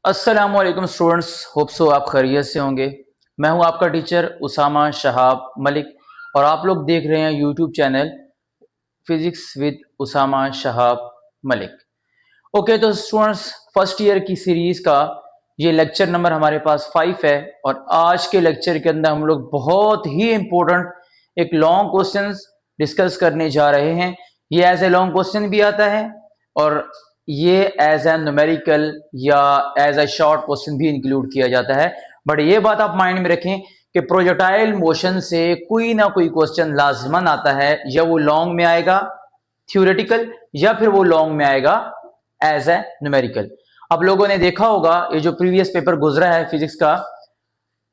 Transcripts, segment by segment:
अस्सलाम वालेकुम students, hope so आप खैरियत से होंगे। मैं हूं आपका टीचर उसामा शहाब मलिक और आप लोग देख रहे हैं YouTube channel physics with Usama Shahab Malik. Okay तो स्टूडेंट्स, फर्स्ट ईयर की सीरीज का ये लेक्चर नंबर हमारे पास 5 है और आज के लेक्चर के अंदर हम लोग बहुत ही इंपॉर्टेंट एक लॉन्ग क्वेश्चन डिस्कस करने जा रहे हैं। ये एज ए लॉन्ग क्वेश्चन भी आता है और ये एज ए न्यूमेरिकल या एज ए शॉर्ट क्वेश्चन भी इंक्लूड किया जाता है। बट ये बात आप माइंड में रखें कि प्रोजेक्टाइल मोशन से कोई ना कोई क्वेश्चन लाजमन आता है, या वो लॉन्ग में आएगा थ्योरेटिकल या फिर वो लॉन्ग में आएगा एज ए न्यूमेरिकल। आप लोगों ने देखा होगा ये जो प्रीवियस पेपर गुजरा है फिजिक्स का,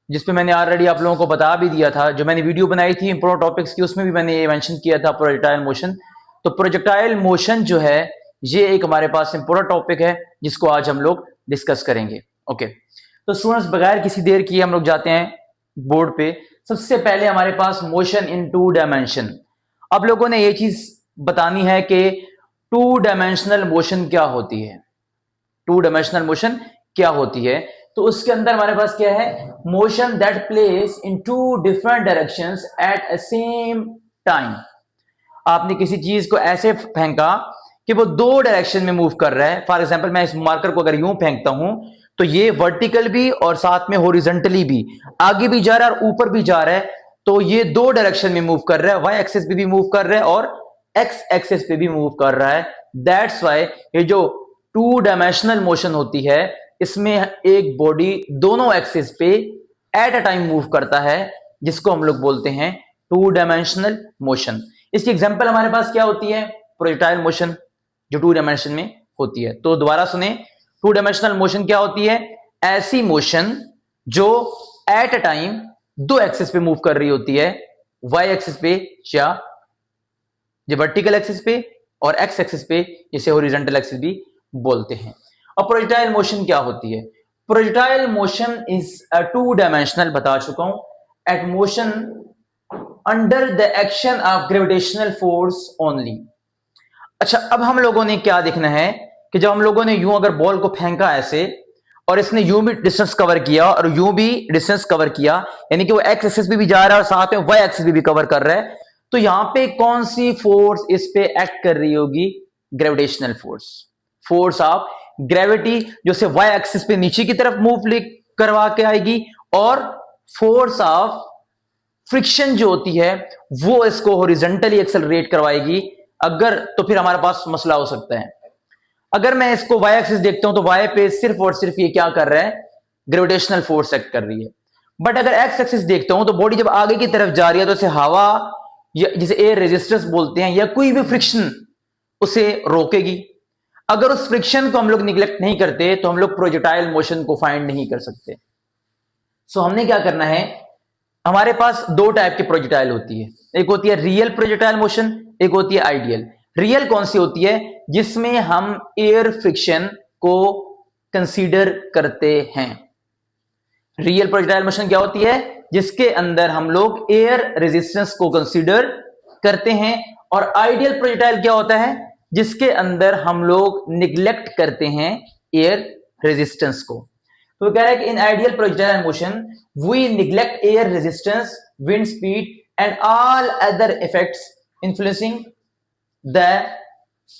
जिसपे मैंने ऑलरेडी आप लोगों को बता भी दिया था, जो मैंने वीडियो बनाई थी इंपोर्टेंट टॉपिक्स की, उसमें भी मैंने ये मेंशन किया था प्रोजेक्टाइल मोशन। तो प्रोजेक्टाइल मोशन जो है ये एक हमारे पास इंपोर्टेंट टॉपिक है जिसको आज हम लोग डिस्कस करेंगे। ओके तो स्टूडेंट्स, बगैर किसी देर किए हम लोग जाते हैं बोर्ड पे। सबसे पहले हमारे पास मोशन इन 2 डायमेंशन। अब लोगों ने ये चीज बतानी है कि 2 डायमेंशनल मोशन क्या होती है। 2 डायमेंशनल मोशन क्या होती है, तो उसके अंदर हमारे पास क्या है, motion that place in 2 different directions at a same time. आपने किसी चीज को ऐसे फेंका कि वो 2 डायरेक्शन में मूव कर रहा है। फॉर एग्जांपल, मैं इस मार्कर को अगर यूं फेंकता हूं तो ये वर्टिकल भी और साथ में हॉरिजॉन्टली भी, आगे भी जा रहा है और ऊपर भी जा रहा है। तो ये 2 डायरेक्शन में मूव कर रहा है, वाई एक्सिस पे भी मूव कर रहा है और एक्स एक्सिस पे भी मूव कर रहा है। दैट्स वाई ये जो 2 डायमेंशनल मोशन होती है, इसमें एक बॉडी दोनों एक्सिस पे एट अ टाइम मूव करता है, जिसको हम लोग बोलते हैं 2 डायमेंशनल मोशन। इसकी एग्जांपल हमारे पास क्या होती है, प्रोजेक्टाइल मोशन जो 2 डायमेंशन में होती है। तो दोबारा सुने, 2 डायमेंशनल मोशन क्या होती है, ऐसी मोशन जो एट अ टाइम 2 एक्सिस पे मूव कर रही होती है, वाई एक्सिस पे या वर्टिकल एक्सिस पे और एक्स एक्सिस पे, जिसे हॉरिजॉन्टल एक्सिस भी बोलते हैं। अब प्रोजेक्टाइल मोशन क्या होती है, projectile motion is a 2 dimensional, बता चुका हूं, at motion under the action of gravitational force only. अच्छा, अब हम लोगों ने क्या देखना है कि जब हम लोगों ने यूं अगर बॉल को फेंका ऐसे और इसने यूं भी डिस्टेंस कवर किया और यूं भी डिस्टेंस कवर किया, यानी कि वो एक्स एक्सिस पे भी जा रहा है और साथ में वाई एक्सिस पे भी कवर कर रहा है, तो यहां पे कौन सी फोर्स इस पे एक्ट कर रही होगी, gravitational force, force of gravity, जो से वाई एक्सिस पे नीचे की तरफ मूव करवा के आएगी, और फोर्स ऑफ फ्रिक्शन जो होती है वो इसको हॉरिजॉन्टली एक्सेलरेट करवाएगी। अगर तो फिर हमारे पास मसला हो सकता है। अगर मैं इसको वाई एक्सिस देखता हूं तो वाई पे सिर्फ और सिर्फ ये क्या कर रहा है, ग्रेविटेशनल फोर्स एक्ट कर रही है। बट अगर एक्स एक्सिस देखता हूं तो बॉडी जब आगे की तरफ जा रही है तो इसे हवा या जिसे एयर रेजिस्टेंस बोलते हैं या कोई भी फ्रिक्शन उसे रोकेगी। अगर उस फ्रिक्शन को हम लोग निगलेक्ट नहीं करते तो हम लोग प्रोजेक्टाइल मोशन को फाइंड नहीं कर सकते। सो हमने क्या करना है, हमारे पास 2 टाइप की प्रोजेक्टाइल होती है, एक होती है रियल प्रोजेक्टाइल मोशन, एक होती है आइडियल। रियल कौन सी होती है, जिसमें हम एयर फ्रिक्शन को कंसीडर करते हैं। रियल प्रोजेक्टाइल मोशन क्या होती है, जिसके अंदर हम लोग एयर रेजिस्टेंस को कंसीडर करते हैं। और आइडियल प्रोजेक्टाइल क्या होता है, जिसके अंदर हम लोग निग्लेक्ट करते हैं एयर रेजिस्टेंस को। तो कह रहा है कि in ideal projectile motion we neglect air resistance, wind speed and all other effects influencing the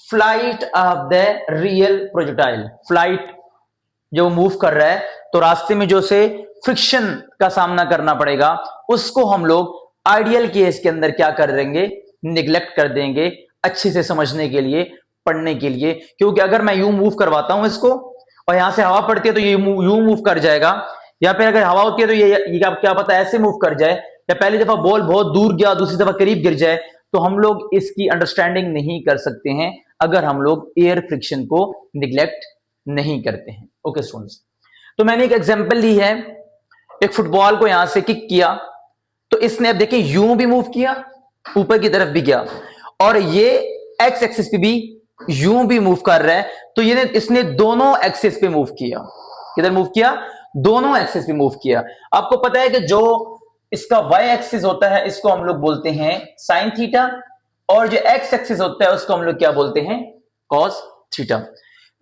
flight of the real projectile. Flight जो मूव कर रहा है तो रास्ते में जो से फ्रिक्शन का सामना करना पड़ेगा, उसको हम लोग आइडियल केस के अंदर क्या कर देंगे, निग्लेक्ट कर देंगे, अच्छे से समझने के लिए, पढ़ने के लिए। क्योंकि अगर मैं यूं मूव करवाता हूं इसको और यहां से हवा पड़ती है तो ये यूं मूव कर जाएगा, या फिर अगर हवा होती है तो ये क्या पता ऐसे मूव कर जाए, या पहली दफा बॉल बहुत दूर गया दूसरी दफा करीब गिर जाए। तो हम लोग इसकी अंडरस्टैंडिंग नहीं कर सकते हैं अगर हम लोग एयर फ्रिक्शन को निग्लेक्ट नहीं करते हैं। ओके स्टूडेंट्स, तो मैंने एक एग्जांपल ली है, एक फुटबॉल को यहां से किक किया तो इसने अब देखें यूं भी मूव किया, ऊपर की तरफ भी गया, और ये एक्स एक्सिस पे भी यूं भी मूव कर रहा है। तो ये इसने दोनों एक्सिस पे मूव किया, किधर मूव किया, दोनों एक्सिस पे मूव किया। आपको पता है कि जो इसका वाई एक्सिस होता है इसको हम लोग बोलते हैं साइन थीटा, और जो एक्स एक्सिस होता है उसको हम लोग क्या बोलते हैं, cos theta.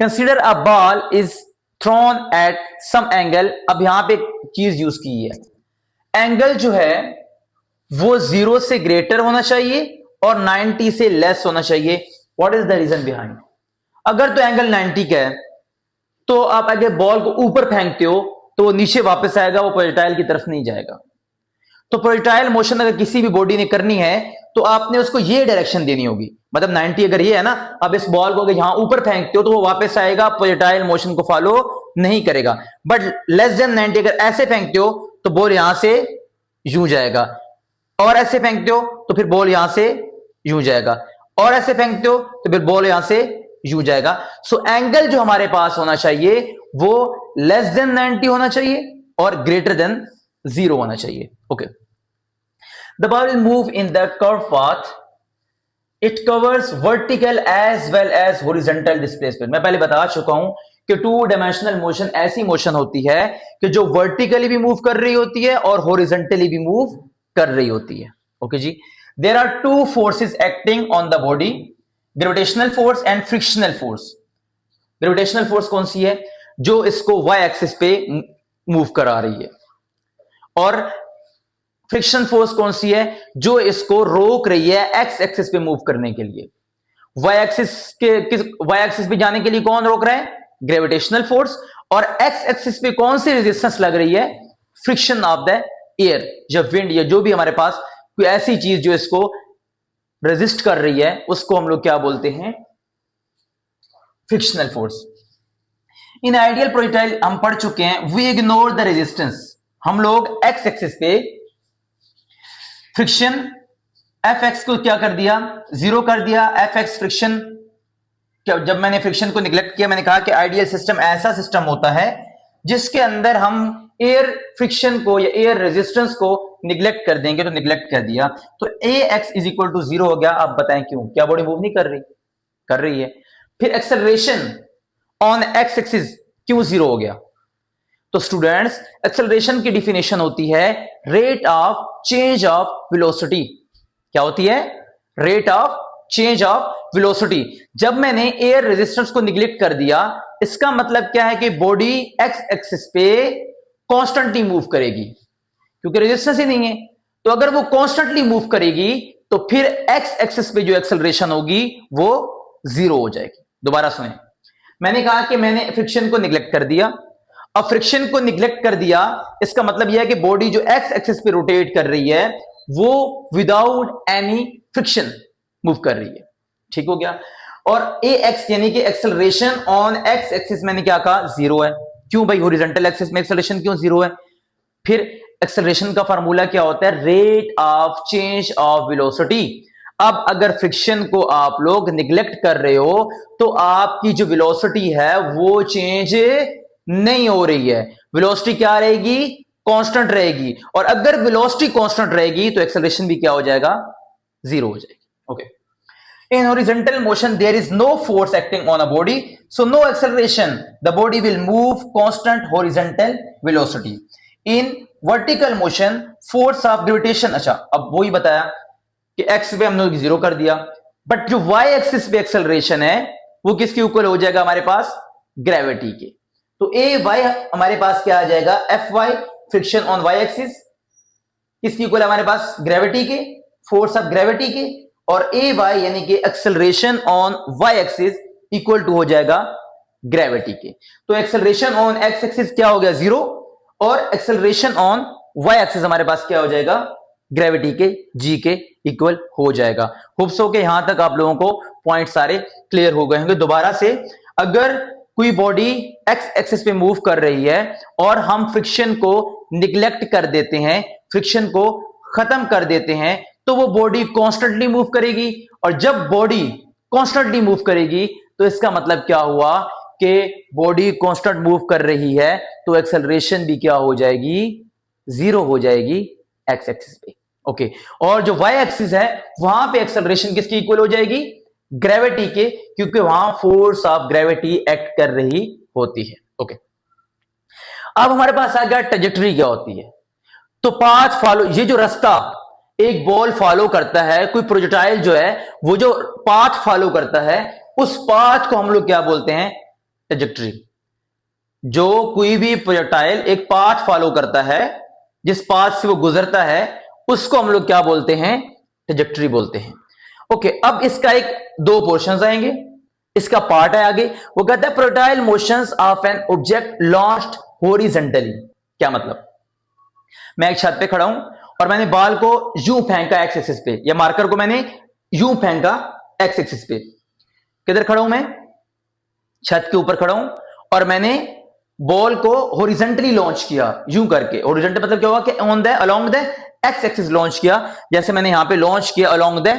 Consider a ball is thrown at some angle. अब यहां पे एक चीज यूज की है, एंगल जो है वो 0 से ग्रेटर होना चाहिए और 90 से लेस होना चाहिए। What is the reason behind? अगर तो एंगल 90 का है तो आप अगर बॉल को ऊपर फेंकते हो तो वो नीचे वापस आएगा, वो प्रोजेक्टाइल की तरफ नहीं जाएगा। तो प्रोजेक्टाइल मोशन अगर किसी भी बॉडी ने करनी है तो आपने उसको ये डायरेक्शन देनी होगी। मतलब 90 अगर ये है ना, अब इस बॉल को अगर यहां ऊपर फेंकते हो तो वो वापस आएगा, प्रोजेक्टाइल मोशन को फॉलो नहीं करेगा। बट लेस देन 90 अगर ऐसे फेंकते हो तो बॉल यहां से यूं जाएगा, और ऐसे फेंकते हो तो फिर बॉल यहां से यूं जाएगा, और ऐसे फेंकते हो तो फिर बॉल यहां से यूं जाएगा। सो एंगल जो हमारे पास होना चाहिए वो लेस देन 90 होना चाहिए और ग्रेटर देन 0 होना चाहिए। Okay, the ball will move in the curve path, it covers vertical as well as horizontal displacement. मैं पहले बता चुका हूं कि 2 डायमेंशनल मोशन ऐसी मोशन होती है कि जो वर्टिकली भी मूव कर रही होती है और हॉरिजॉन्टली भी मूव कर रही होती है। ओके जी, there are 2 forces acting on the body, gravitational force and frictional force. Gravitational force कौन सी है? जो इसको वाई एक्सिस पे मूव करा रही है, और फ्रिक्शन फोर्स कौन सी है? जो इसको रोक रही है एक्स एक्सिस पे मूव करने के लिए। वाई एक्सिस पे जाने के लिए कौन रोक रहा है? Gravitational force. और एक्स एक्सिस पे कौन सी रेजिस्टेंस लग रही है? फ्रिक्शन ऑफ द एयर, या विंड, या जो भी हमारे पास कोई ऐसी चीज जो इसको रेजिस्ट कर रही है उसको हम लोग क्या बोलते हैं? Frictional force. इन आइडियल प्रोजेक्टाइल हम पढ़ चुके हैं, वी इग्नोर द रेजिस्टेंस। हम लोग एक्स एक्सिस पे फ्रिक्शन एफ एक्स को क्या कर दिया? 0 कर दिया। एफ एक्स फ्रिक्शन, जब मैंने फ्रिक्शन को निगलेक्ट किया, मैंने कहा कि आइडियल सिस्टम ऐसा सिस्टम होता है जिसके अंदर हम एयर फ्रिक्शन को या एयर रेजिस्टेंस को निगलेक्ट कर देंगे। तो निगलेक्ट कर दिया तो ए एक्स इज इक्वल टू 0 हो गया। आप बताएं क्यों? क्या बॉडी मूव नहीं कर रही? कर रही है। फिर एक्सेलरेशन ऑन एक्स एक्सिस क्यों 0 हो गया? तो स्टूडेंट्स, एक्सेलरेशन की डिफिनेशन होती है rate of change of velocity. क्या होती है? Rate of change of velocity. जब मैंने एयर रेजिस्टेंस को निगलेक्ट कर दिया, इसका मतलब क्या है कि बॉडी एक्स एक्सिस पे कॉन्स्टेंटली मूव करेगी, क्योंकि रेजिस्टेंस ही नहीं है। तो अगर वो कॉन्स्टेंटली मूव करेगी तो फिर एक्स एक्सिस पे जो एक्सेलरेशन होगी वो 0 हो जाएगी। दोबारा सुने, मैंने कहा कि मैंने फ्रिक्शन को निगलेक्ट कर दिया। अब फ्रिक्शन को निगलेक्ट कर दिया, इसका मतलब यह है कि बॉडी जो एक्स एक्सिस पे रोटेट कर रही है वो विदाउट एनी फ्रिक्शन मूव कर रही है। ठीक हो गया? और ए एक्स यानी कि एक्सेलरेशन ऑन एक्स एक्सिस मैंने क्या कहा? 0 है। क्यों भाई? हॉरिजॉन्टल एक्सिस में एक्सेलरेशन क्यों 0 है? फिर एक्सेलरेशन का फार्मूला क्या होता है? Rate of change of velocity. अब अगर फ्रिक्शन को आप लोग निगलेक्ट कर रहे हो तो आपकी जो वेलोसिटी है वो चेंज नहीं हो रही है। वेलोसिटी क्या रहेगी? कांस्टेंट रहेगी। और अगर वेलोसिटी कांस्टेंट रहेगी तो एक्सेलरेशन भी क्या हो जाएगा? 0 हो जाएगी। Okay, in horizontal motion there is no force acting on a body, so no acceleration, the body will move constant horizontal velocity. In vertical motion force of gravitation, अच्छा अब वही बताया कि x पे हमने 0 कर दिया, बट जो y एक्सिस पे एक्सेलरेशन है वो किसके इक्वल हो जाएगा? हमारे पास ग्रेविटी के। तो ए वाई हमारे पास क्या आ जाएगा? F Y friction on Y axis किसकी इक्वल है हमारे पास? ग्रेविटी के, फोर्स ऑफ ग्रेविटी के। और ए वाई यानी कि acceleration on Y axis equal to हो जाएगा ग्रेविटी के। तो एक्सेलरेशन ऑन एक्स एक्सिस क्या हो गया? 0, और एक्सेलरेशन ऑन वाई एक्सिस हमारे पास क्या हो जाएगा? ग्रेविटी के, जी के इक्वल हो जाएगा। होप सो के यहां तक आप लोगों को पॉइंट सारे क्लियर हो गए होंगे। दोबारा से, अगर कोई बॉडी एक्स एक्सिस पे मूव कर रही है और हम फ्रिक्शन को निगलेक्ट कर देते हैं, फ्रिक्शन को खत्म कर देते हैं, तो वो बॉडी कॉन्स्टेंटली मूव करेगी। और जब बॉडी कॉन्स्टेंटली मूव करेगी तो इसका मतलब क्या हुआ कि बॉडी कांस्टेंट मूव कर रही है तो एक्सेलरेशन भी क्या हो जाएगी? 0 हो जाएगी एक्स एक्सिस पे। ओके, और जो वाई एक्सिस है वहां पे एक्सेलरेशन किसकी इक्वल हो जाएगी? ग्रेविटी के, क्योंकि वहां फोर्स ऑफ ग्रेविटी एक्ट कर रही होती है। ओके, अब हमारे पास आ गया ट्रेजेक्टरी क्या होती है। तो पाथ फॉलो, ये जो रास्ता एक बॉल फॉलो करता है, कोई प्रोजेक्टाइल जो है वो जो पाथ फॉलो करता है, उस पाथ को हम लोग क्या बोलते हैं? ट्रेजेक्टरी। जो कोई भी प्रोजेक्टाइल एक पाथ फॉलो करता है, जिस पाथ से वो गुजरता है, उसको हम लोग क्या बोलते हैं? ट्रेजेक्टरी बोलते हैं। ओके, अब इसका एक दो पोर्शंस आएंगे, इसका पार्ट है आगे। वो कहता है projectile motions of an object launched horizontally. क्या मतलब? मैं एक छत पे खड़ा हूं और मैंने बॉल को यूं फेंका एक्स एक्सिस पे, या मार्कर को मैंने यूं फेंका एक्स एक्सिस पे। किधर खड़ा हूं मैं? छत के ऊपर खड़ा हूं और मैंने बॉल को हॉरिजॉन्टली लॉन्च किया, यूं करके। हॉरिजॉन्टल मतलब क्या होगा कि on the along the X axis launch किया, जैसे मैंने यहां पे लॉन्च किया अलोंग द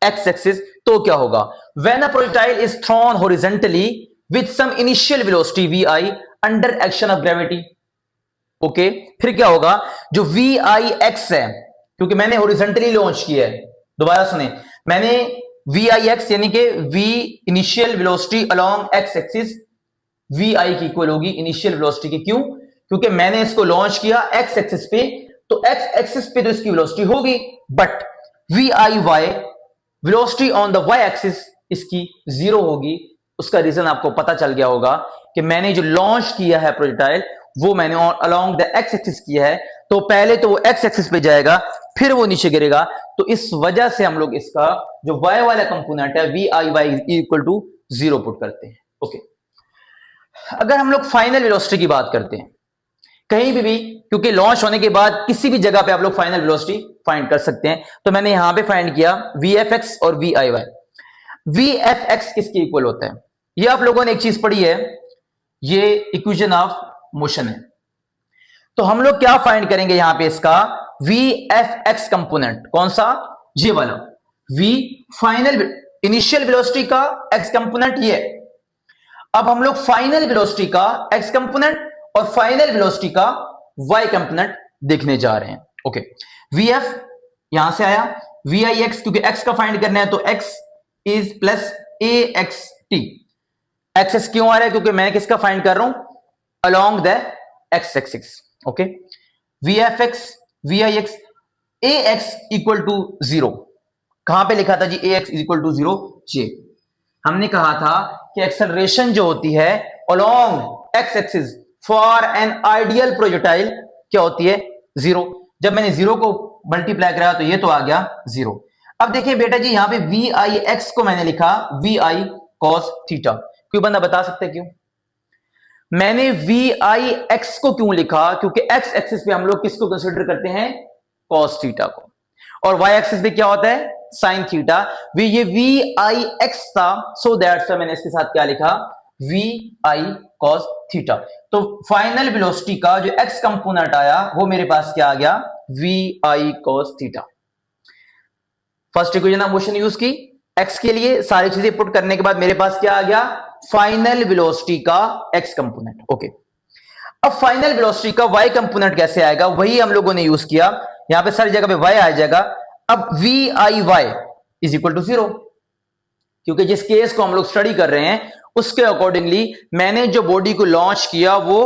एक्स एक्सिस। तो क्या होगा? When a projectile is thrown horizontally with some initial velocity V I under action of gravity. Okay, फिर क्या होगा? जो वी आई एक्स है, क्योंकि मैंने हॉरिजॉन्टली लॉन्च किया है, दोबारा सुने, मैंने वी आई एक्स यानी कि V initial velocity along X axis V I की इक्वल होगी इनिशियल वेलोसिटी की। क्यों? क्योंकि मैंने इसको लॉन्च किया एक्स एक्सिस पे, तो एक्स एक्सिस पे तो इसकी वेलोसिटी होगी, but V I Y velocity on the Y axis इसकी जीरो होगी। उसका रीजन आपको पता चल गया होगा कि मैंने जो लॉन्च किया है प्रोजेक्टाइल, वो मैंने अलोंग द एक्स एक्सिस किया है, तो पहले तो वो एक्स एक्सिस पे जाएगा, फिर वो नीचे गिरेगा। तो इस वजह से हम लोग इसका जो वाई वाला कंपोनेंट है V I Y equal to zero put करते हैं। ओके, अगर हम लोग फाइनल वेलोसिटी की बात करते हैं, कहीं भी क्योंकि लॉन्च होने के बाद किसी भी जगह पे आप लोग फाइनल वेलोसिटी फाइंड कर सकते हैं, तो मैंने यहां पे फाइंड किया वी एफ एक्स और V I Y. V F X किसके इक्वल होता है? ये आप लोगों ने एक चीज पढ़ी है, ये इक्वेशन ऑफ मोशन है। तो हम लोग क्या फाइंड करेंगे यहां पे? इसका वी एफ एक्स कंपोनेंट कौन सा? ये वाला वी फाइनल इनिशियल वेलोसिटी का एक्स कंपोनेंट ये। अब हम लोग फाइनल वेलोसिटी का एक्स कंपोनेंट और फाइनल वेलोसिटी का वाई कंपोनेंट देखने जा रहे हैं। ओके, वी एफ यहां से आया, वी आई एक्स क्योंकि एक्स का फाइंड करना है, तो X is plus A x T. X क्यों आ रहा है? क्योंकि मैं किसका फाइंड कर रहा हूं? Along the X axis. Okay, V F X V I X A X equal to zero. कहां पे लिखा था G A X equal to zero? जे हमने कहा था कि एक्सेलरेशन जो होती है along X axis for an ideal projectile क्या होती है? जीरो। जब मैंने जीरो को मल्टीप्लाई कराया तो ये तो आ गया जीरो। अब देखिए बेटा जी, यहां पे वी आई एक्स को मैंने लिखा वी आई कॉस थीटा। कोई बंदा बता सकते क्यों मैंने वी आई एक्स को क्यों लिखा? क्योंकि एक्स एक्सिस पे हम लोग किसको कंसिडर करते हैं? कॉस थीटा को। और वाई एक्सिस पे क्या होता है? Sine theta. ये वी आई एक्स था, सो दैट्स मैंने इसके साथ क्या लिखा? V I cos theta. तो फाइनल वेलोसिटी का जो एक्स कंपोनेंट आया वो मेरे पास क्या आ गया? V I cos theta. First equation of motion use की एक्स के लिए, सारी चीजें पुट करने के बाद मेरे पास क्या आ गया? फाइनल वेलोसिटी का एक्स कंपोनेंट। ओके, अब फाइनल वेलोसिटी का वाई कंपोनेंट कैसे आएगा? वही हम लोगों ने यूज किया, यहां पे सारी जगह पे वाई आ जाएगा। अब V I Y is equal to zero, क्योंकि जिस केस को हम लोग स्टडी कर रहे हैं उसके अकॉर्डिंगली मैंने जो बॉडी को लॉन्च किया वो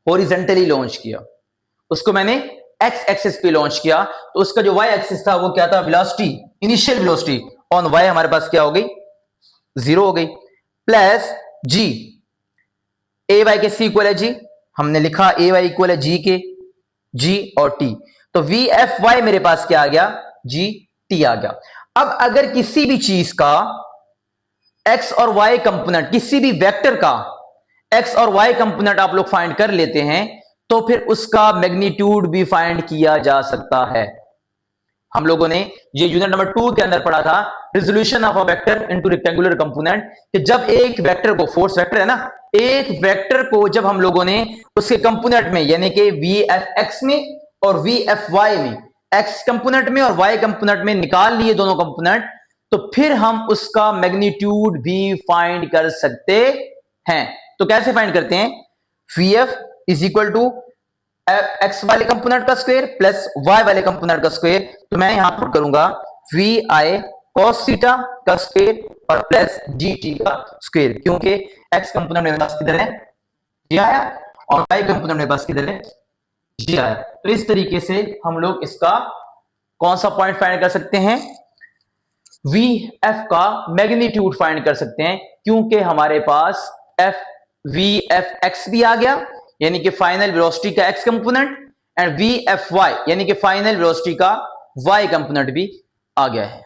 हॉरिजॉन्टली लॉन्च किया, उसको मैंने एक्स एक्सिस पे लॉन्च किया, तो उसका जो वाई एक्सिस था वो क्या था? Velocity, initial velocity on Y हमारे पास क्या हो गई? जीरो हो गई, प्लस जी ए वाई के सी इक्वल है जी, हमने लिखा ए वाई इक्वल है जी के, जी और टी। तो वी एफ वाई मेरे पास क्या आ गया? जी टी आ गया। अब अगर किसी भी चीज का एक्स और वाई कंपोनेंट, किसी भी वेक्टर का एक्स और वाई कंपोनेंट आप लोग फाइंड कर लेते हैं, तो फिर उसका मैग्नीट्यूड भी फाइंड किया जा सकता है। हम लोगों ने ये यूनिट नंबर 2 के अंदर पढ़ा था, resolution of a vector into rectangular component, कि जब एक वेक्टर को, फोर्स वेक्टर है ना, एक वेक्टर को जब हम लोगों ने उसके कंपोनेंट में यानी कि वी एफ एक्स में और वी एफ वाई में, एक्स कंपोनेंट में और वाई कंपोनेंट में निकाल लिए दोनों कंपोनेंट, तो फिर हम उसका मैग्नीट्यूड भी फाइंड कर सकते हैं। तो कैसे फाइंड करते हैं? V F is equal to X वाले कंपोनेंट का स्क्वायर प्लस वाई वाले कंपोनेंट का स्क्वायर। तो मैं यहां पुट करूंगा वी आई कॉस थीटा का स्क्वायर और प्लस जी टी का स्क्वायर, क्योंकि एक्स कंपोनेंट मेरे पास किधर है? जी आया, और वाई कंपोनेंट मेरे पास किधर है? जी आया। तो इस तरीके से हम लोग इसका कौन सा पॉइंट फाइंड कर सकते हैं? वी एफ का मैग्नीट्यूड फाइंड कर सकते हैं, क्योंकि हमारे पास एफ वी एफ एक्स भी आ गया, यानी कि फाइनल वेलोसिटी का X component, and V F Y यानी कि फाइनल वेलोसिटी का वाई कंपोनेंट भी आ गया है।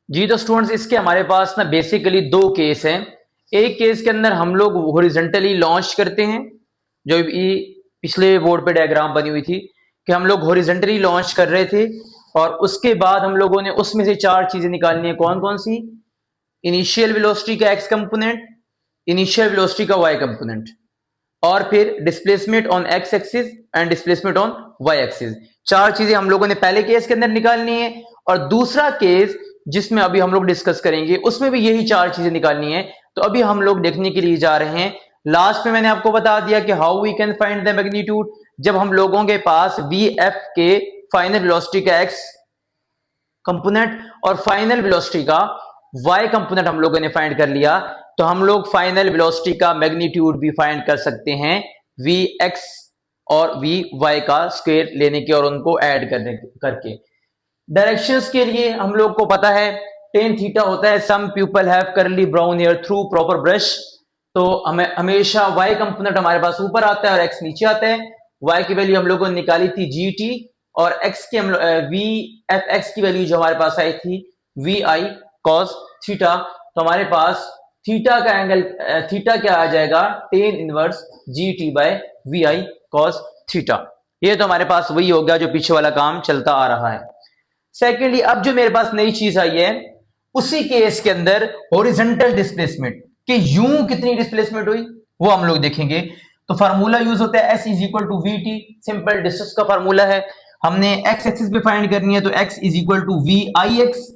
जी तो स्टूडेंट्स, इसके हमारे पास ना बेसिकली दो केस हैं। एक केस के अंदर हम लोग हॉरिजॉन्टली लॉन्च करते हैं, जो पिछले बोर्ड पे डायग्राम बनी हुई थी कि हम लोग हॉरिजॉन्टली लॉन्च कर रहे थे, और उसके बाद हम लोगों ने उसमें से चार चीजें निकालनी है। कौन कौन सी? इनिशियल वेलोसिटी का एक्स कंपोनेंट, इनिशियल वेलोसिटी का वाई कंपोनेंट, और फिर displacement on X axis and displacement on Y axis. चार चीजें हम लोगों ने पहले केस के अंदर निकालनी है, और दूसरा केस जिसमें अभी हम लोग डिस्कस करेंगे उसमें भी यही चार चीजें निकालनी है। तो अभी हम लोग देखने के लिए जा रहे हैं। लास्ट में मैंने आपको बता दिया कि how we can find the magnitude, जब हम लोगों के पास वी एफ के फाइनल वेलोसिटी का एक्स कंपोनेंट और फाइनल वेलोसिटी का वाई कंपोनेंट हम लोगों ने फाइंड कर लिया, तो हम लोग फाइनल वेलोसिटी का मैग्नीट्यूड भी फाइंड कर सकते हैं वी एक्स और वी वाई का स्क्वायर लेने के और उनको ऐड करके। डायरेक्शंस के लिए हम लोग को पता है टेन थीटा होता है। Some people have curly brown hair through proper brush. तो हमें हमेशा वाई कंपोनेंट हमारे पास ऊपर आता है और एक्स नीचे आता है। वाई की वैल्यू हम लोगों ने निकाली थी जी टी, और एक्स की हम वी एफ एक्स की वैल्यू जो हमारे पास आई थी वी आई कॉस थीटा। तो हमारे पास थीटा का एंगल थीटा क्या आ जाएगा? Tan inverse G T by V I cos theta. ये तो हमारे पास वही हो गया जो पीछे वाला काम चलता आ रहा है। सेकेंडली, अब जो मेरे पास नई चीज आई है, उसी केस के अंदर हॉरिजॉन्टल डिस्प्लेसमेंट कि यूं कितनी डिस्प्लेसमेंट हुई वो हम लोग देखेंगे। तो फार्मूला यूज होता है S is equal to V T, simple distance का फार्मूला है। हमने एक्स एक्सिस पे फाइंड करनी है, तो X is equal to V I X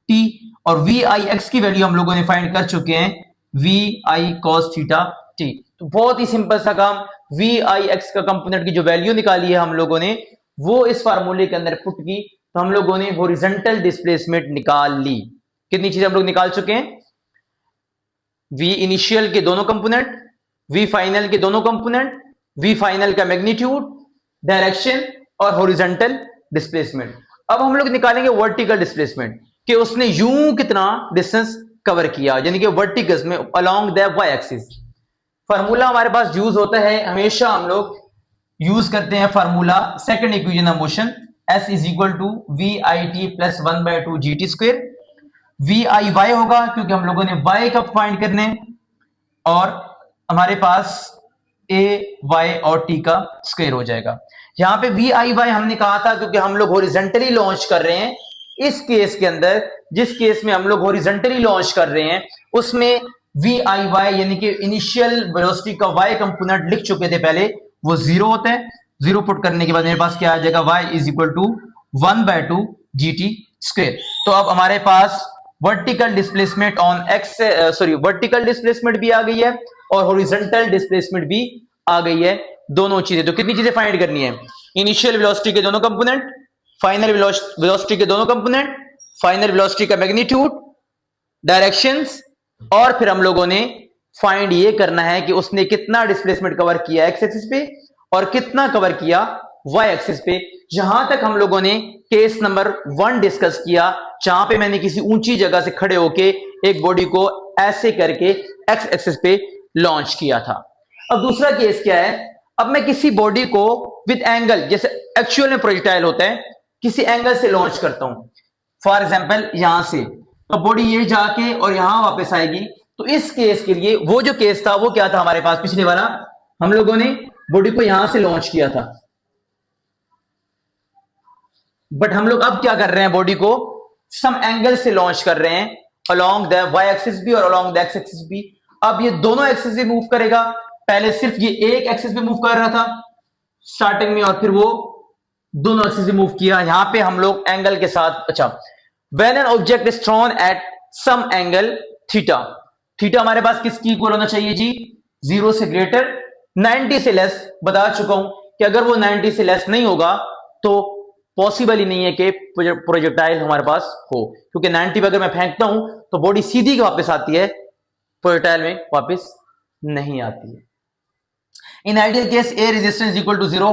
T, और वी आई एक्स की वैल्यू हम लोगों ने फाइंड कर चुके हैं V I cos theta T. तो बहुत ही सिंपल सा काम, वी आई एक्स का कंपोनेंट की जो वैल्यू निकाली है हम लोगों ने वो इस फार्मूले के अंदर पुट की, तो हम लोगों ने हॉरिजॉन्टल डिस्प्लेसमेंट निकाल ली। कितनी चीजें हम लोग निकाल चुके हैं? वी इनिशियल के दोनों कंपोनेंट, वी फाइनल के दोनों कंपोनेंट, वी फाइनल का मैग्नीट्यूड, डायरेक्शन और हॉरिजॉन्टल डिस्प्लेसमेंट। अब हम लोग निकालेंगे वर्टिकल डिस्प्लेसमेंट कि उसने यूं कितना डिस्टेंस कवर किया, यानी कि वर्टिकल्स में along the Y axis. Formula हमारे पास यूज होता है, हमेशा हम लोग यूज करते हैं formula second equation of motion, S is equal to V I T plus 1/2 G T square. V I Y होगा क्योंकि हम लोगों ने वाई का फाइंड करने, और हमारे पास ए वाई और टी का स्क्वायर हो जाएगा। यहां पे वी आई वाई हमने कहा था क्योंकि हम लोग हॉरिजॉन्टली लॉन्च कर रहे हैं। इस केस के अंदर, जिस केस में हम लोग हॉरिजॉन्टली लॉन्च कर रहे हैं, उसमें वी आई वाई यानी कि इनिशियल वेलोसिटी का वाई कंपोनेंट लिख चुके थे पहले, वो जीरो होता है। जीरो पुट करने के बाद मेरे पास क्या आ जाएगा? y is equal to 1/2 G T square. तो अब हमारे पास vertical displacement on X, vertical displacement भी आ गई है और हॉरिजॉन्टल डिस्प्लेसमेंट भी आ गई है, दोनों चीजें। तो कितनी चीजें फाइंड करनी है? इनिशियल वेलोसिटी के दोनों कंपोनेंट, फाइनल वेलोसिटी के दोनों कंपोनेंट, फाइनल वेलोसिटी का मैग्नीट्यूड, डायरेक्शंस, और फिर हम लोगों ने फाइंड ये करना है कि उसने कितना डिस्प्लेसमेंट कवर किया एक्स एक्सिस पे और कितना कवर किया वाई एक्सिस पे। जहां तक हम लोगों ने केस नंबर 1 डिस्कस किया, जहां पे मैंने किसी ऊंची जगह से खड़े होके एक बॉडी को ऐसे करके एक्स एक्सिस पे लॉन्च किया था। अब दूसरा केस क्या है? अब मैं किसी बॉडी को विद एंगल, जैसे एक्चुअल में प्रोजेक्टाइल होता है, किसी एंगल से लॉन्च करता हूं। फॉर एग्जाम्पल यहां से, तो बॉडी ये जाके और यहां वापस आएगी। तो इस केस के लिए वो जो केस था वो क्या था हमारे पास पिछले वाला? हम लोगों ने बॉडी को यहां से लॉन्च किया था, बट हम लोग अब क्या कर रहे हैं? बॉडी को सम एंगल से लॉन्च कर रहे हैं, अलोंग द वाई एक्सिस भी और अलोंग द एक्स एक्सिस भी। अब ये दोनों एक्सिस भी मूव करेगा। पहले सिर्फ ये एक एक्सिस पे मूव कर रहा था स्टार्टिंग में, और फिर वो दोनों एक्सिस भी मूव किया। यहां पे हम लोग एंगल के साथ, अच्छा, when an object is thrown at some angle theta, theta हमारे पास किसकी इक्वल होना चाहिए जी? 0 से ग्रेटर, 90 से लेस। बता चुका हूं कि अगर वो 90 से लेस नहीं होगा तो पॉसिबल ही नहीं है कि प्रोजेक्टाइल हमारे पास हो, क्योंकि 90 पे अगर मैं फेंकता हूं तो बॉडी सीधी वापस आती है, प्रोजेक्टाइल में वापस नहीं आती है। In ideal case air resistance equal to 0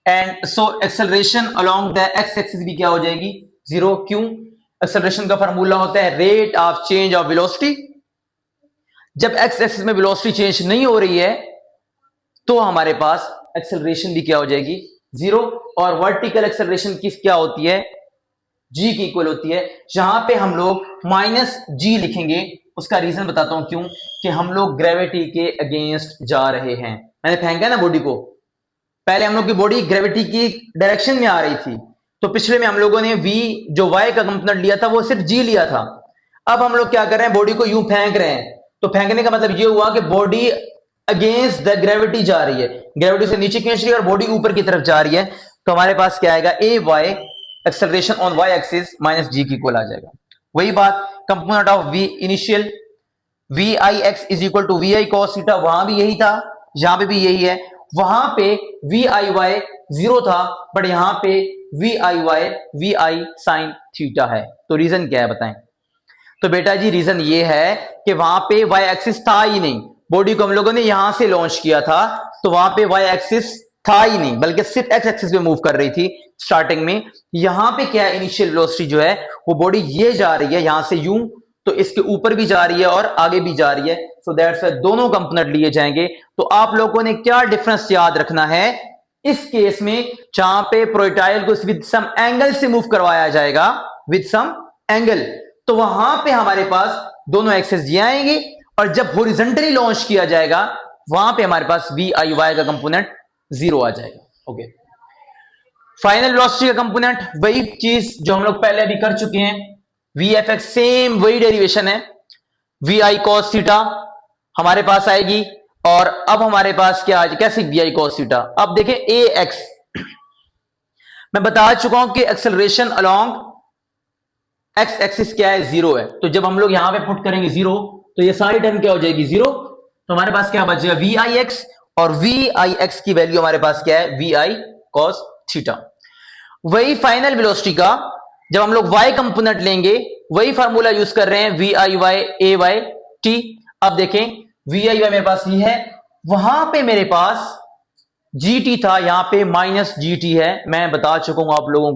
and so acceleration along the X axis भी क्या हो जाएगी? 0। क्यों? एक्सेलरेशन का फार्मूला होता है rate of change of velocity जब एक्स एक्सिस में वेलोसिटी चेंज नहीं हो रही है तो हमारे पास एक्सेलरेशन भी क्या हो जाएगी, जीरो। और वर्टिकल एक्सेलरेशन किस क्या होती है, जी की इक्वल होती है। जहां पे हम लोग माइनस जी लिखेंगे, उसका रीजन बताता हूं क्यों, कि हम लोग ग्रेविटी के अगेंस्ट जा रहे हैं। मैंने फेंका ना बॉडी को, पहले हम लोग की बॉडी ग्रेविटी की डायरेक्शन में आ रही थी, तो पिछले में हम लोगों ने v जो y का कंपोनेंट लिया था वो सिर्फ g लिया था। अब हम लोग क्या कर रहे हैं, बॉडी को यूं फेंक रहे हैं, तो फेंकने का मतलब ये हुआ कि बॉडी अगेंस्ट द ग्रेविटी जा रही है, ग्रेविटी से नीचे खींच रही है और बॉडी ऊपर की तरफ जा रही है। तो हमारे पास क्या आएगा, A Y acceleration on Y axis minus g की इक्वल आ जाएगा। वही बात component of v initial V I X is equal to V I cos theta, वहां भी यही था, यहां पे भी यही है। वहां पे वी आई वाई जीरो था, बट यहां पे V I Y V I sine theta है। तो रीजन क्या है बताएं। तो बेटा जी रीजन ये है कि वहां पे वाई एक्सिस था ही नहीं, बॉडी को हम लोगों ने यहां से लॉन्च किया था, तो वहां पे वाई एक्सिस था ही नहीं, बल्कि सिर्फ एक्स एक्सिस पे मूव कर रही थी स्टार्टिंग में। यहां पे क्या है, इनिशियल वेलोसिटी जो है वो बॉडी ये जा रही है यहां से यूं, तो इसके ऊपर भी जा रही है और आगे भी जा रही है। सो दैट्स व्हाई दोनों कंपोनेंट लिए जाएंगे। तो आप लोगों ने क्या डिफरेंस याद रखना है इस केस में, जहां पे प्रोजेक्टाइल को विद सम एंगल से मूव करवाया जाएगा, विद सम एंगल, तो वहां पे हमारे पास दोनों एक्सेस ये आएंगे, और जब हॉरिजॉन्टली लॉन्च किया जाएगा वहां पे हमारे पास वी आई वाई का कंपोनेंट जीरो आ जाएगा। ओके, फाइनल वेलोसिटी का कंपोनेंट वही चीज जो हम लोग पहले अभी कर चुके हैं, वी एफ एक्स, सेम वही डेरिवेशन है, वी आई कॉस थीटा हमारे पास आएगी। और अब हमारे पास क्या आ, कैसे वी आई कॉस थीटा, अब देखें ए एक्स, मैं बता चुका हूं कि एक्सेलरेशन अलोंग एक्स एक्सिस क्या है, जीरो है। तो जब हम लोग यहां पे पुट करेंगे जीरो, तो ये सारी टर्म क्या हो जाएगी, जीरो। तो हमारे पास क्या बचेगा, वी आई एक्स, और वी आई एक्स की वैल्यू हमारे पास क्या है, वी आई कॉस थीटा। वही फाइनल वेलोसिटी का जब हम लोग y कंपोनेंट लेंगे, वही फार्मूला यूज कर रहे हैं, V I Y A Y T. अब देखें वी आई वाई मेरे पास ये है, वहां पे मेरे पास जी टी था, यहां पे माइनस जी टी है। मैं बता चुका हूं आप लोगों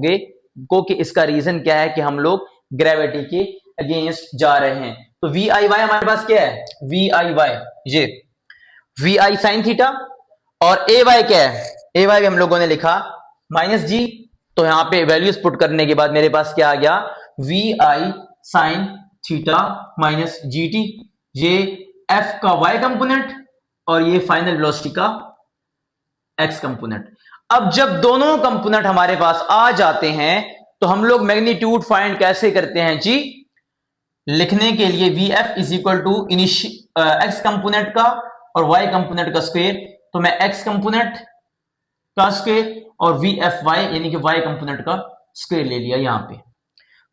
को कि इसका रीजन क्या है, कि हम लोग ग्रेविटी के अगेंस्ट जा रहे हैं। तो वी आई वाई हमारे पास क्या है, वी आई वाई ये वी आई साइन थीटा, और ए वाई क्या है, ए वाई हम लोगों ने लिखा माइनस जी। तो यहां पे वैल्यूज पुट करने के बाद मेरे पास क्या आ गया, V I sine theta minus G T, ये एफ का वाई कंपोनेंट और ये फाइनल वेलोसिटी का एक्स कंपोनेंट। अब जब दोनों कंपोनेंट हमारे पास आ जाते हैं तो हम लोग मैग्नीट्यूड फाइंड कैसे करते हैं जी, लिखने के लिए V F is equal to X component का और वाई कंपोनेंट का स्क्वायर। तो मैं एक्स कंपोनेंट का स्क्वायर और वी एफ वाई यानी कि वाई कंपोनेंट का स्क्वायर ले लिया। यहां पे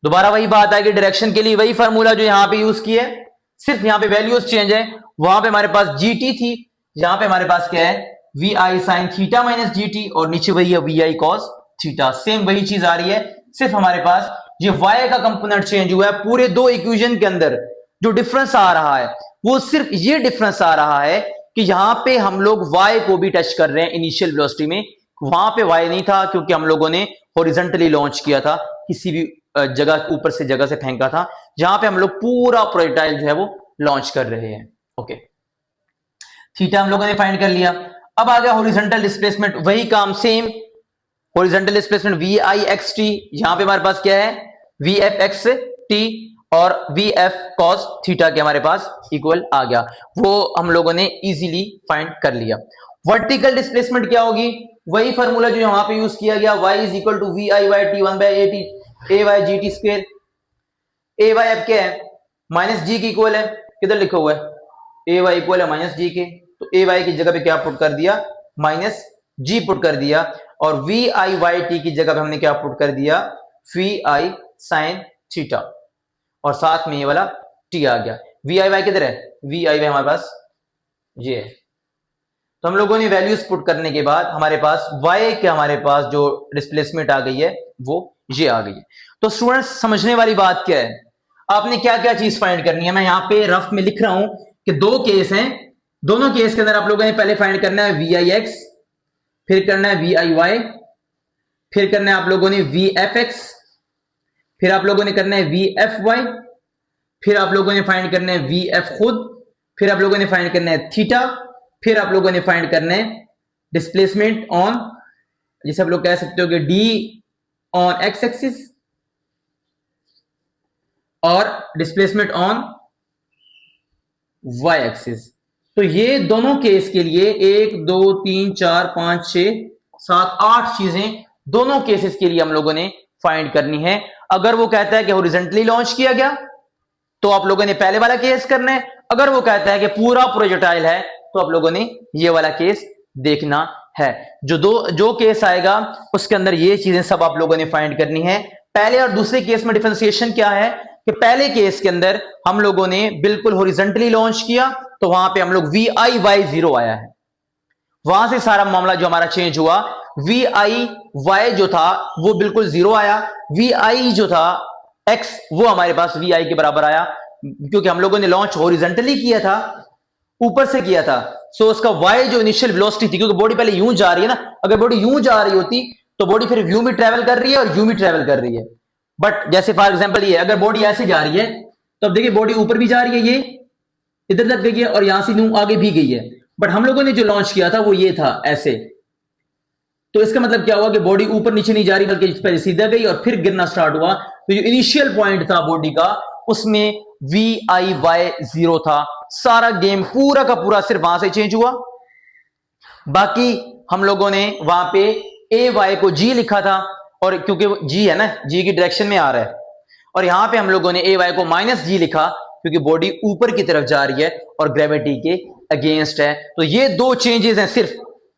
दोबारा वही बात आएगी, डायरेक्शन के लिए वही फार्मूला जो यहां पे यूज किया है, सिर्फ यहां पे वैल्यूज चेंज है। वहां पे हमारे पास जी टी थी, यहां पे हमारे पास क्या है, V I sine theta minus G T, और नीचे वही है V I cos theta, same वही चीज आ रही है, सिर्फ हमारे पास ये y का कंपोनेंट चेंज हुआ है। पूरे दो इक्वेशन के अंदर जो डिफरेंस आ रहा है वो सिर्फ ये डिफरेंस आ रहा है कि यहां पे हम लोग y को भी टच कर रहे हैं इनिशियल वेलोसिटी में, वहां पे y नहीं था क्योंकि हम लोगों ने हॉरिजॉन्टली लॉन्च किया था, किसी भी जगह ऊपर से जगह से फेंका था, जहां पे हम लोग पूरा प्रोजेक्टाइल जो है वो लॉन्च कर रहे हैं। ओके, थीटा हम लोगों ने फाइंड कर लिया। अब आ गया हॉरिजॉन्टल डिस्प्लेसमेंट, वही काम same, horizontal displacement V I X T, यहां पे हमारे पास क्या है, वी एफ एक्स टी और वी एफ कॉस थीटा के हमारे पास इक्वल आ गया, वो हम लोगों ने इजीली फाइंड कर लिया। वर्टिकल डिस्प्लेसमेंट क्या होगी, वही फार्मूला जो यहां पे यूज किया गया, y is equal to V I Y T one by A T A Y G T square. A Y अब क्या है, माइनस जी की इक्वल है, किधर लिखा हुआ है, ए वाई इक्वल है माइनस जी के, तो ए वाई की जगह पे क्या पुट कर दिया, माइनस जी पुट कर दिया, और वी आई वाई टी की जगह पे हमने क्या पुट कर दिया, वी आई साइन थीटा, और साथ में ये वाला टी आ गया। वी आई वाई किधर है, वी आई वाई हमारे पास ये है। तो हम लोगों ने वैल्यूज पुट करने के बाद हमारे पास y के हमारे पास जो डिस्प्लेसमेंट आ गई है वो ये आ गई है। तो स्टूडेंट्स समझने वाली बात क्या है, आपने क्या क्या चीज फाइंड करनी है, मैं यहाँ पे रफ में लिख रहा हूं कि दो केस हैं, दोनों केस के अंदर आप लोगों ने पहले फाइंड करना है वी आई एक्स, फिर करना है वी आई वाई, फिर करना है आप लोगों ने वी एफ एक्स, फिर आप लोगों ने करना है वी एफ वाई, फिर आप लोगों ने फाइंड करना है वी एफ खुद, फिर आप लोगों ने फाइंड करना है थीटा, फिर आप लोगों ने फाइंड करना है डिस्प्लेसमेंट ऑन, जिसे आप लोग कह सकते हो कि डी ऑन एक्स एक्सिस और डिस्प्लेसमेंट ऑन वाई एक्सिस। तो ये दोनों केस के लिए 1 2 3 4 5 6 7 8 चीजें दोनों केसेस के लिए हम लोगों ने फाइंड करनी है। अगर वो कहता है कि हॉरिजॉन्टली लॉन्च किया गया तो आप लोगों ने पहले वाला केस करना है, अगर वो कहता है कि पूरा प्रोजेक्टाइल है तो आप लोगों ने ये वाला केस देखना है। जो केस आएगा उसके अंदर ये चीजें सब आप लोगों ने फाइंड करनी है। पहले और दूसरे केस में डिफरेंशिएशन क्या है कि पहले केस के अंदर हम लोगों ने बिल्कुल हॉरिजॉन्टली लॉन्च किया तो वहां पे हम लोग वी आई वाई 0 आया है, वहां से सारा मामला जो हमारा चेंज हुआ, वी आई वाई जो था वो बिल्कुल 0 आया, वी आई जो था एक्स वो हमारे पास वी आई के बराबर आया, क्योंकि हम लोगों ने लॉन्च हॉरिजॉन्टली किया था, ऊपर से किया था। सो उसका वाई जो इनिशियल वेलोसिटी थी, क्योंकि बॉडी पहले यूं जा रही है ना, अगर बॉडी यूं जा रही होती तो बॉडी फिर यूं भी ट्रेवल कर रही है और यूं भी ट्रेवल कर रही है। बट जैसे फॉर एग्जांपल ये अगर बॉडी ऐसे जा रही है तो अब देखिए बॉडी ऊपर भी जा रही है, ये इधर तक गई है और यहां से यूं आगे भी गई है। बट हम लोगों ने जो लॉन्च किया था वो ये था ऐसे, तो इसका मतलब क्या हुआ कि बॉडी ऊपर नीचे नहीं जा रही बल्कि पहले सीधा गई और फिर गिरना स्टार्ट हुआ। तो जो इनिशियल पॉइंट था बॉडी का उसमें वी आई वाई 0 था। सारा गेम पूरा का पूरा सिर्फ वहां से चेंज हुआ। बाकी हम लोगों ने वहां पे ए वाई को जी लिखा था, और क्योंकि जी है ना, जी की डायरेक्शन में आ रहा है, और यहां पे हम लोगों ने ए वाई को माइनस जी लिखा क्योंकि बॉडी ऊपर की तरफ जा रही है और ग्रेविटी के अगेंस्ट है। तो ये दो चेंजेस हैं सिर्फ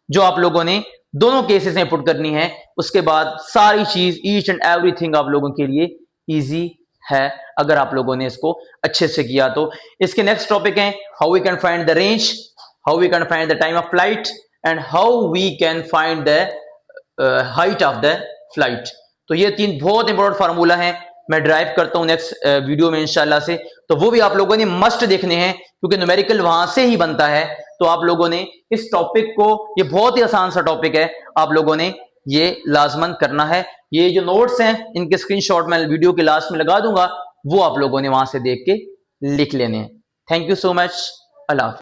जो आप लोगों ने दोनों केसेस में पुट करनी है। उसके बाद सारी चीज ईच एंड एवरीथिंग आप लोगों के लिए इजी है अगर आप लोगों ने इसको अच्छे से किया तो। इसके नेक्स्ट टॉपिक है how we can find the range, how we can find the time of flight and how we can find the height of the flight. तो ये तीन बहुत इंपॉर्टेंट फार्मूला है, मैं ड्राइव करता हूं नेक्स्ट वीडियो में इंशाल्लाह से, तो वो भी आप लोगों ने मस्ट देखने हैं क्योंकि न्यूमेरिकल वहां से ही बनता है। तो आप लोगों ने इस टॉपिक को, ये बहुत ही आसान सा टॉपिक है, आप लोगों ने ये लाजमन करना है। ये जो नोट्स हैं इनके स्क्रीनशॉट मैं वीडियो के लास्ट में लगा दूंगा, वो आप लोगों ने वहां से देख के लिख लेने हैं। थैंक यू सो मच, अल्लाह हाफिज़।